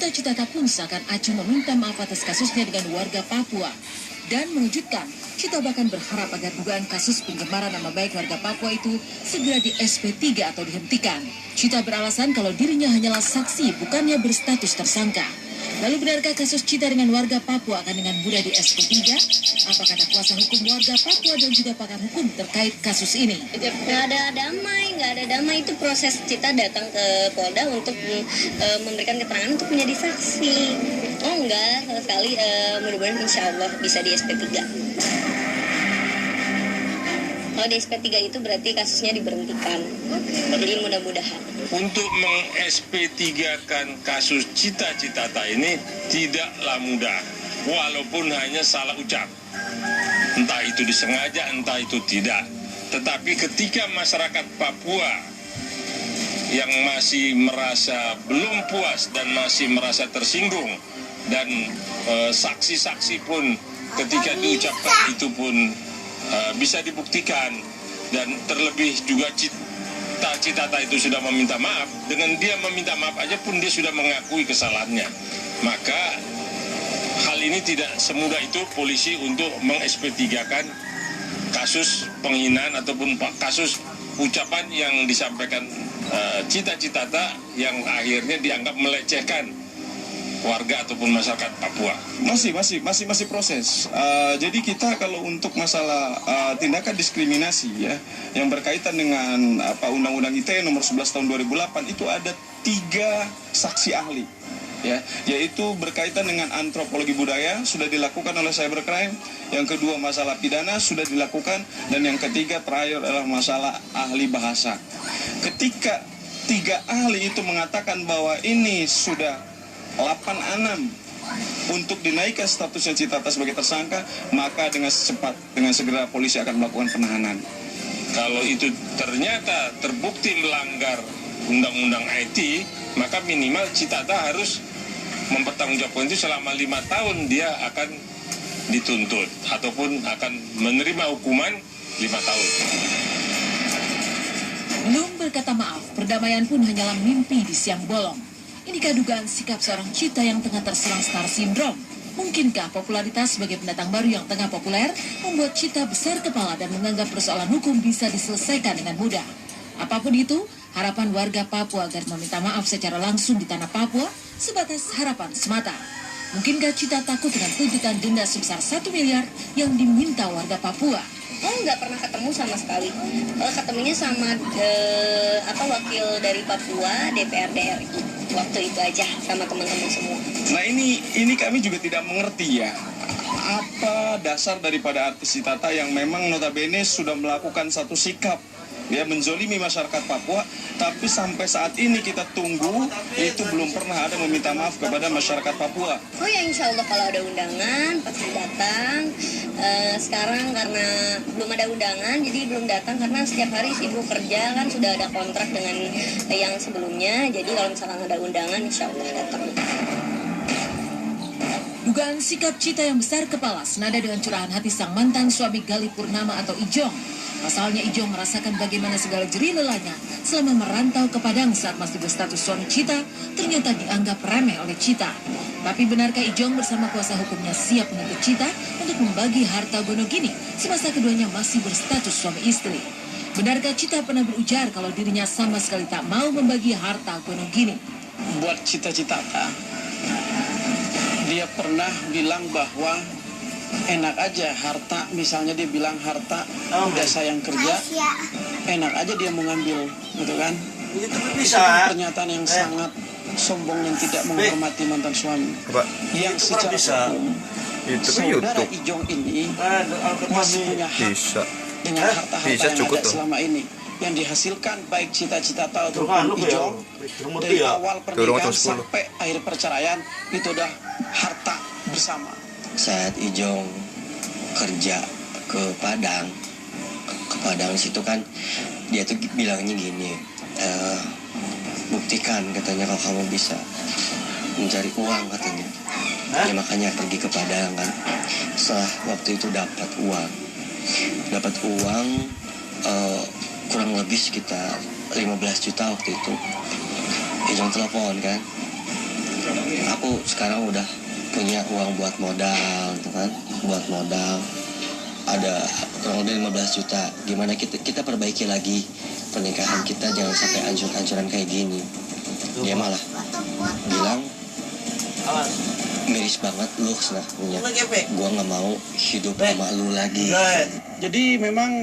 Cita Citata pun seakan acuh meminta maaf atas kasusnya dengan warga Papua. Dan mengejutkan, Cita bahkan berharap agar dugaan kasus pencemaran nama baik warga Papua itu segera di SP3 atau dihentikan. Cita beralasan kalau dirinya hanyalah saksi, bukannya berstatus tersangka. Lalu benarkah kasus Cita dengan warga Papua akan dengan mudah di SP3? Apa kata kuasa hukum warga Papua dan juga pakar hukum terkait kasus ini? Nggak ada damai. Itu proses Cita datang ke Polda untuk memberikan keterangan untuk menjadi saksi. Oh enggak, sama sekali. Mudah-mudahan insya Allah bisa di SP3. Kalau di SP3 itu berarti kasusnya diberhentikan. Jadi mudah-mudahan. Untuk meng-SP3-kan kasus Cita Citata ini tidaklah mudah, walaupun hanya salah ucap. Entah itu disengaja, entah itu tidak. Tetapi ketika masyarakat Papua yang masih merasa belum puas dan masih merasa tersinggung, dan saksi-saksi pun ketika diucapkan itu pun bisa dibuktikan, dan terlebih juga Citata itu sudah meminta maaf. Dengan dia meminta maaf aja pun dia sudah mengakui kesalahannya. Maka hal ini tidak semudah itu polisi untuk meng-SP3-kan kasus penghinaan ataupun kasus ucapan yang disampaikan Cita Citata yang akhirnya dianggap melecehkan warga ataupun masyarakat Papua. Masih proses. Jadi kita kalau untuk masalah tindakan diskriminasi ya, yang berkaitan dengan Undang-Undang ITE nomor 11 tahun 2008 itu ada 3 saksi ahli. Ya, yaitu berkaitan dengan antropologi budaya sudah dilakukan oleh cybercrime, yang kedua masalah pidana sudah dilakukan, dan yang ketiga terakhir adalah masalah ahli bahasa. Ketika 3 ahli itu mengatakan bahwa ini sudah 86 untuk dinaikkan statusnya Citata sebagai tersangka, maka dengan segera polisi akan melakukan penahanan. Kalau itu ternyata terbukti melanggar undang-undang IT, maka minimal Citata harus mempertanggungjawabkan itu selama 5 tahun dia akan dituntut ataupun akan menerima hukuman 5 tahun. Belum berkata maaf, perdamaian pun hanyalah mimpi di siang bolong. Inikah dugaan sikap seorang Cita yang tengah terserang star syndrome? Mungkinkah popularitas sebagai pendatang baru yang tengah populer membuat Cita besar kepala dan menganggap persoalan hukum bisa diselesaikan dengan mudah? Apapun itu, harapan warga Papua agar meminta maaf secara langsung di tanah Papua sebatas harapan semata. Mungkinkah Cita takut dengan tuntutan denda sebesar 1 miliar yang diminta warga Papua? Oh, nggak pernah ketemu sama sekali. Ketemunya sama wakil dari Papua, DPRD RI. Waktu itu aja sama teman-teman semua. Nah ini kami juga tidak mengerti ya, apa dasar daripada artis Citata yang memang notabene sudah melakukan satu sikap ya menzolimi masyarakat Papua, tapi sampai saat ini kita tunggu itu belum pernah ada meminta maaf kepada masyarakat Papua. Oh ya, insya Allah kalau ada undangan pasti datang. Sekarang karena belum ada undangan jadi belum datang karena setiap hari sibuk kerja, kan sudah ada kontrak dengan yang sebelumnya, jadi kalau misalkan ada undangan insya Allah datang. Dugaan sikap Cita yang besar kepala senada dengan curahan hati sang mantan suami Gali Purnama atau Ijong. Pasalnya Ijong merasakan bagaimana segala jerih lelahnya selama merantau ke Padang saat masih berstatus suami Cita ternyata dianggap remeh oleh Cita. Tapi benarkah Ijong bersama kuasa hukumnya siap menuntut Cita untuk membagi harta Gonogini semasa keduanya masih berstatus suami istri? Benarkah Cita pernah berujar kalau dirinya sama sekali tak mau membagi harta Gonogini? Buat Cita-Citata, dia pernah bilang bahwa enak aja harta, misalnya dia bilang harta udah sayang kerja, enak aja dia mau ngambil, gitu kan? Itu Itu kan pernyataan yang sangat sombong yang tidak menghormati mantan suami. Yang secara hukum, saudara Ijong ini masih punya hak dengan harta-harta yang ada selama ini, yang dihasilkan baik Cita-Citata ataupun Ijong dari awal pernikahan sampai akhir perceraian itu udah harta bersama. Saat Ijong kerja ke Padang, situ kan dia tuh bilangnya gini, buktikan katanya kalau kamu bisa mencari uang katanya. Ya makanya pergi ke Padang kan. Setelah waktu itu dapat uang kurang lebih sekitar 15 juta waktu itu. Ijong telepon kan, apa sekarang udah punya uang buat modal tuh kan, buat modal ada kurang lebih 15 juta. Gimana kita perbaiki lagi pernikahan kita, jangan sampai hancur-hancuran kayak gini. Dia malah bilang miris banget lu punya, gua nggak mau hidup sama lu lagi. Jadi memang